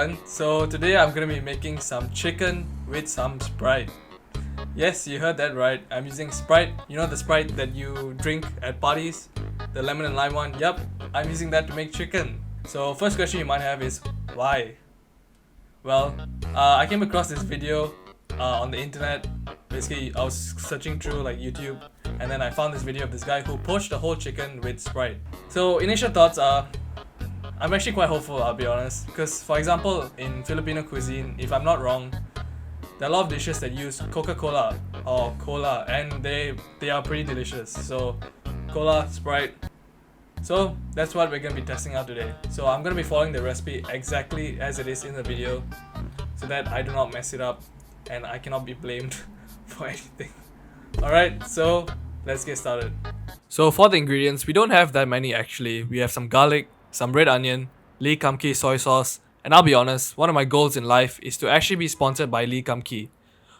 everyone. So today I'm gonna be making some chicken with some Sprite. Yes, you heard that right. I'm using Sprite. You know the Sprite that you drink at parties? The lemon and lime one? Yep, I'm using that to make chicken. So first question you might have is why? Well, I came across this video on the internet. Basically, I was searching through like YouTube, and then I found this video of this guy who poached a whole chicken with Sprite. So initial thoughts are, I'm actually quite hopeful, I'll be honest, because for example, in Filipino cuisine, if I'm not wrong, there are a lot of dishes that use Coca-Cola or cola, and they are pretty delicious. So cola, Sprite. So that's what we're gonna be testing out today. So I'm gonna be following the recipe exactly as it is in the video, so that I do not mess it up and I cannot be blamed for anything. Alright, so let's get started. So for the ingredients, we don't have that many actually. We have some garlic, some red onion, Lee Kum Kee soy sauce, and I'll be honest, one of my goals in life is to actually be sponsored by Lee Kum Kee.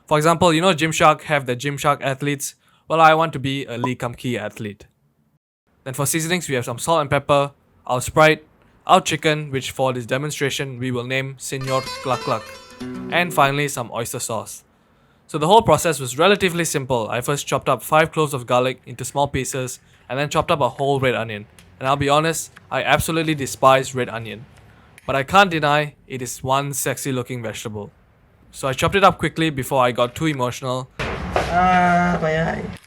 For example, you know Gymshark have the Gymshark athletes? Well, I want to be a Lee Kum Kee athlete. Then for seasonings, we have some salt and pepper, our Sprite, our chicken, which for this demonstration we will name Senor Cluck Cluck, and finally some oyster sauce. So the whole process was relatively simple. I first chopped up 5 cloves of garlic into small pieces and then chopped up a whole red onion. And I'll be honest, I absolutely despise red onion. But I can't deny it is one sexy looking vegetable. So I chopped it up quickly before I got too emotional.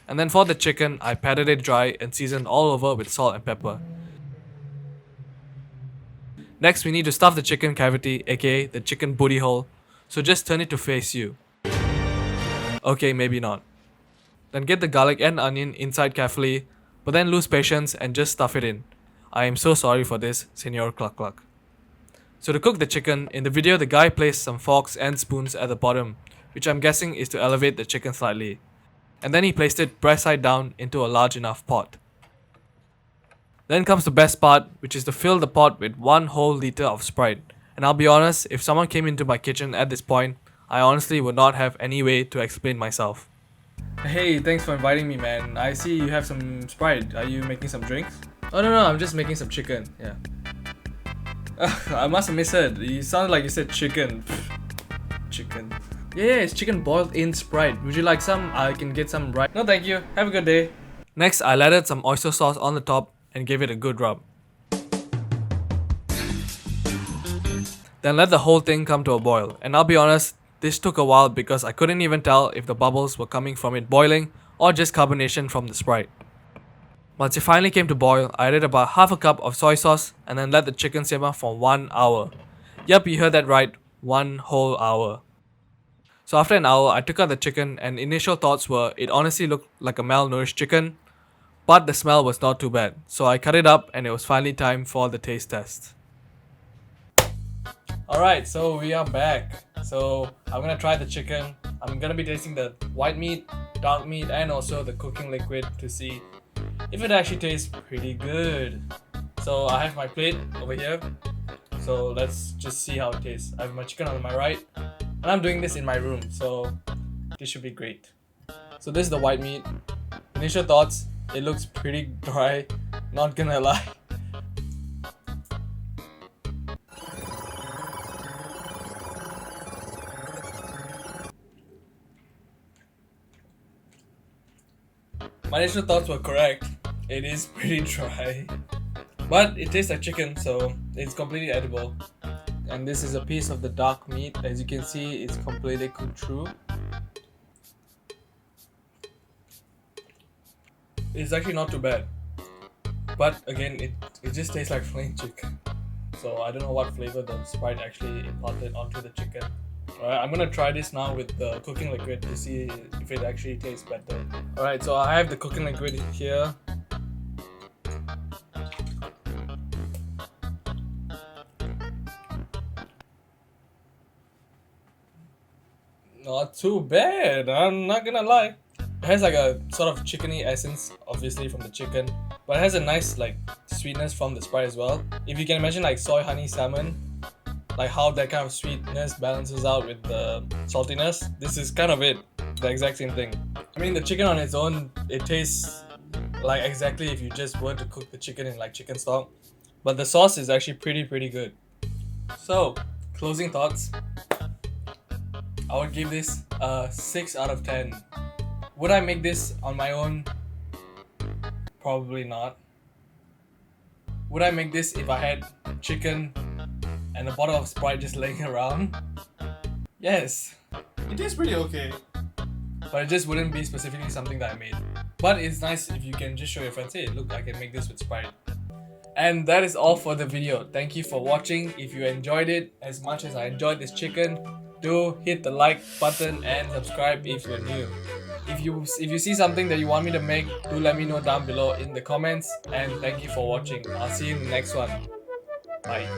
And then for the chicken, I patted it dry and seasoned all over with salt and pepper. Next, we need to stuff the chicken cavity, aka the chicken booty hole. So just turn it to face you. Okay, maybe not. Then get the garlic and onion inside carefully, but then lose patience and just stuff it in. I am so sorry for this, Senor Cluck Cluck. So to cook the chicken, in the video the guy placed some forks and spoons at the bottom, which I'm guessing is to elevate the chicken slightly. And then he placed it breast side down into a large enough pot. Then comes the best part, which is to fill the pot with 1 whole liter of Sprite. And I'll be honest, if someone came into my kitchen at this point, I honestly would not have any way to explain myself. Hey, thanks for inviting me, man. I see you have some Sprite. Are you making some drinks? Oh no, I'm just making some chicken. Yeah. I must have misheard. You sounded like you said chicken. Chicken. Yeah, it's chicken boiled in Sprite. Would you like some? I can get some right. No, thank you. Have a good day. Next, I added some oyster sauce on the top and gave it a good rub. Then let the whole thing come to a boil. And I'll be honest, this took a while because I couldn't even tell if the bubbles were coming from it boiling or just carbonation from the Sprite. Once it finally came to boil, I added about half a cup of soy sauce and then let the chicken simmer for 1 hour. Yep, you heard that right, 1 whole hour. So after an hour, I took out the chicken and initial thoughts were it honestly looked like a malnourished chicken, but the smell was not too bad. So I cut it up and it was finally time for the taste test. Alright, so we are back. So I'm gonna try the chicken. I'm gonna be tasting the white meat, dark meat, and also the cooking liquid to see if it actually tastes pretty good. So I have my plate over here. So let's just see how it tastes. I have my chicken on my right, and I'm doing this in my room, so this should be great. So this is the white meat. Initial thoughts, it looks pretty dry, not gonna lie. My initial thoughts were correct. It is pretty dry. But it tastes like chicken, so it's completely edible. And this is a piece of the dark meat. As you can see, it's completely cooked through. It's actually not too bad. But again, it just tastes like plain chicken. So I don't know what flavor the Sprite actually imparted onto the chicken. Alright, I'm gonna try this now with the cooking liquid to see if it actually tastes better. Alright, so I have the cooking liquid here. Not too bad, I'm not gonna lie. It has like a sort of chickeny essence, obviously from the chicken, but it has a nice like sweetness from the Sprite as well. If you can imagine like soy honey salmon, like how that kind of sweetness balances out with the saltiness, this is kind of it, the exact same thing. I mean, the chicken on its own, it tastes like exactly if you just were to cook the chicken in like chicken stock, but the sauce is actually pretty good. So closing thoughts. I would give this a 6 out of 10. Would I make this on my own? Probably not. Would I make this if I had chicken and a bottle of Sprite just laying around? Yes. It tastes pretty okay. But it just wouldn't be specifically something that I made. But it's nice if you can just show your friends, hey, look, I can make this with Sprite. And that is all for the video. Thank you for watching. If you enjoyed it as much as I enjoyed this chicken, do hit the like button and subscribe if you're new. If you see something that you want me to make, do let me know down below in the comments. And thank you for watching. I'll see you in the next one. Bye.